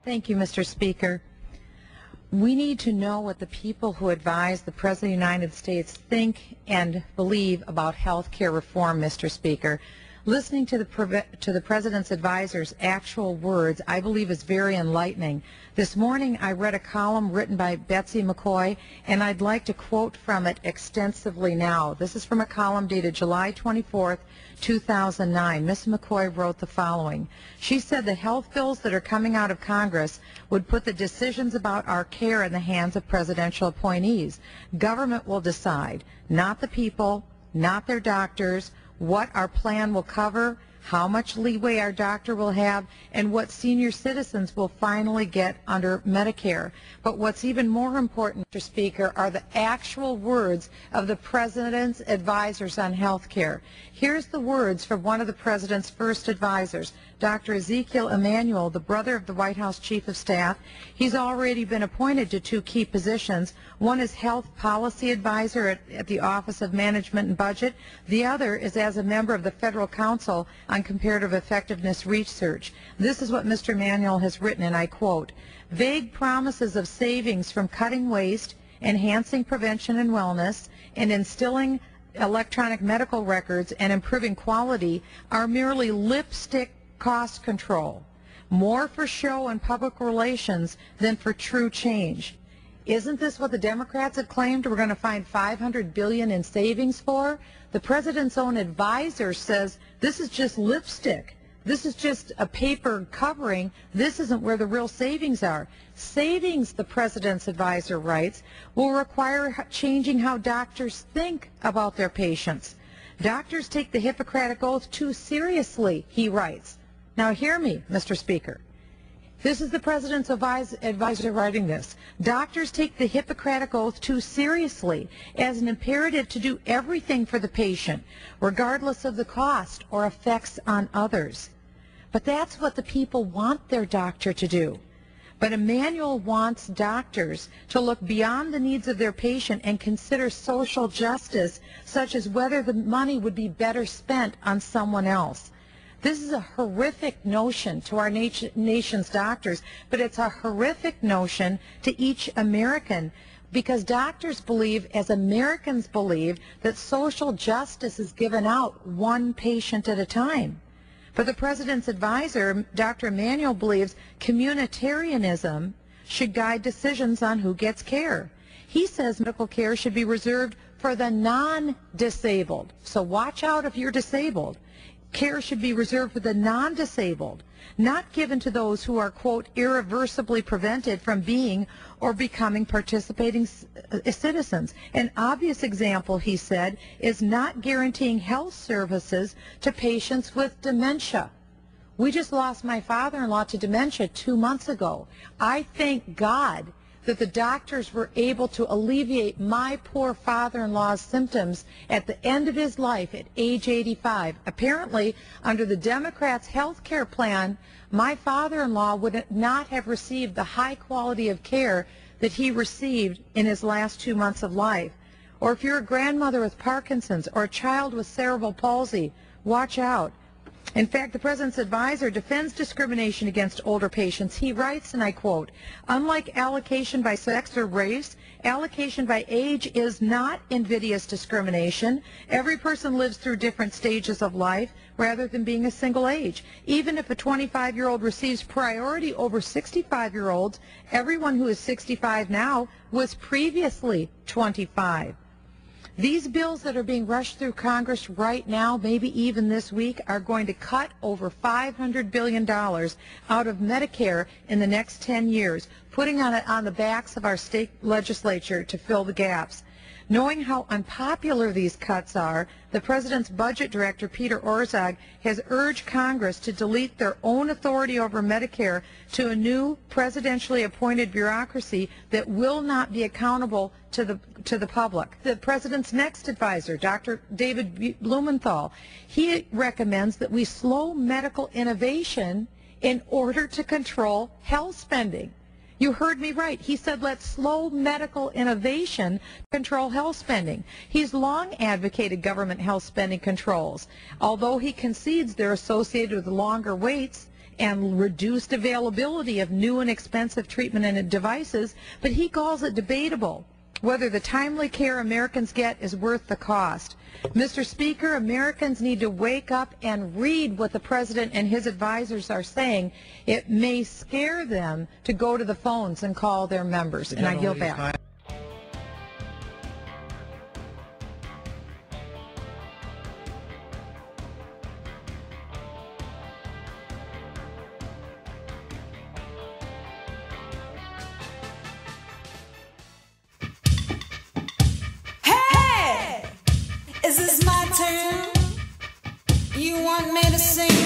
Thank you, Mr. Speaker. We need to know what the people who advise the President of the United States think and believe about health care reform, Mr. Speaker. Listening to the President's advisors' actual words, I believe, is very enlightening. This morning I read a column written by Betsy McCoy, and I'd like to quote from it extensively now. This is from a column dated July 24th, 2009. Ms. McCoy wrote the following. She said the health bills that are coming out of Congress would put the decisions about our care in the hands of presidential appointees. Government will decide, not the people, not their doctors, what our plan will cover, how much leeway our doctor will have, and what senior citizens will finally get under Medicare. But what's even more important, Mr. Speaker, are the actual words of the President's advisors on health care. Here's the words from one of the President's first advisors, Dr. Ezekiel Emanuel, the brother of the White House Chief of Staff. He's already been appointed to two key positions. One is Health Policy Advisor at the Office of Management and Budget. The other is as a member of the Federal Council on Comparative Effectiveness Research. This is what Mr. Emanuel has written, and I quote, "Vague promises of savings from cutting waste, enhancing prevention and wellness, and instilling electronic medical records and improving quality are merely lipstick cost control, more for show and public relations than for true change." Isn't this what the Democrats had claimed we're going to find $500 billion in savings for? The President's own advisor says this is just lipstick. This is just a paper covering. This isn't where the real savings are. Savings, the President's advisor writes, will require changing how doctors think about their patients. Doctors take the Hippocratic Oath too seriously, he writes. Now hear me, Mr. Speaker. This is the President's advisor writing this. Doctors take the Hippocratic Oath too seriously as an imperative to do everything for the patient, regardless of the cost or effects on others. But that's what the people want their doctor to do. But Emanuel wants doctors to look beyond the needs of their patient and consider social justice, such as whether the money would be better spent on someone else. This is a horrific notion to our nation's doctors, but it's a horrific notion to each American, because doctors believe, as Americans believe, that social justice is given out one patient at a time. But the President's advisor, Dr. Emanuel, believes communitarianism should guide decisions on who gets care. He says medical care should be reserved for the non-disabled. So watch out if you're disabled. Care should be reserved for the non-disabled, not given to those who are, quote, irreversibly prevented from being or becoming participating citizens. An obvious example, he said, is not guaranteeing health services to patients with dementia. We just lost my father-in-law to dementia 2 months ago. I thank God that the doctors were able to alleviate my poor father-in-law's symptoms at the end of his life at age 85. Apparently, under the Democrats' health care plan, my father-in-law would not have received the high quality of care that he received in his last 2 months of life. Or if you're a grandmother with Parkinson's or a child with cerebral palsy, watch out. In fact, the President's advisor defends discrimination against older patients. He writes, and I quote, "Unlike allocation by sex or race, allocation by age is not invidious discrimination. Every person lives through different stages of life rather than being a single age. Even if a 25-year-old receives priority over 65-year-olds, everyone who is 65 now was previously 25. These bills that are being rushed through Congress right now, maybe even this week, are going to cut over $500 billion out of Medicare in the next 10 years, putting it on the backs of our state legislature to fill the gaps. Knowing how unpopular these cuts are, the President's budget director, Peter Orszag, has urged Congress to delete their own authority over Medicare to a new presidentially appointed bureaucracy that will not be accountable to the public. The President's next advisor, Dr. David Blumenthal, he recommends that we slow medical innovation in order to control health spending. You heard me right. He said let's slow medical innovation to control health spending. He's long advocated government health spending controls, although he concedes they're associated with longer waits and reduced availability of new and expensive treatment and devices, but he calls it debatable whether the timely care Americans get is worth the cost. Mr. Speaker, Americans need to wake up and read what the President and his advisors are saying. It may scare them to go to the phones and call their members. And I yield back. Is this my turn? You want me to sing?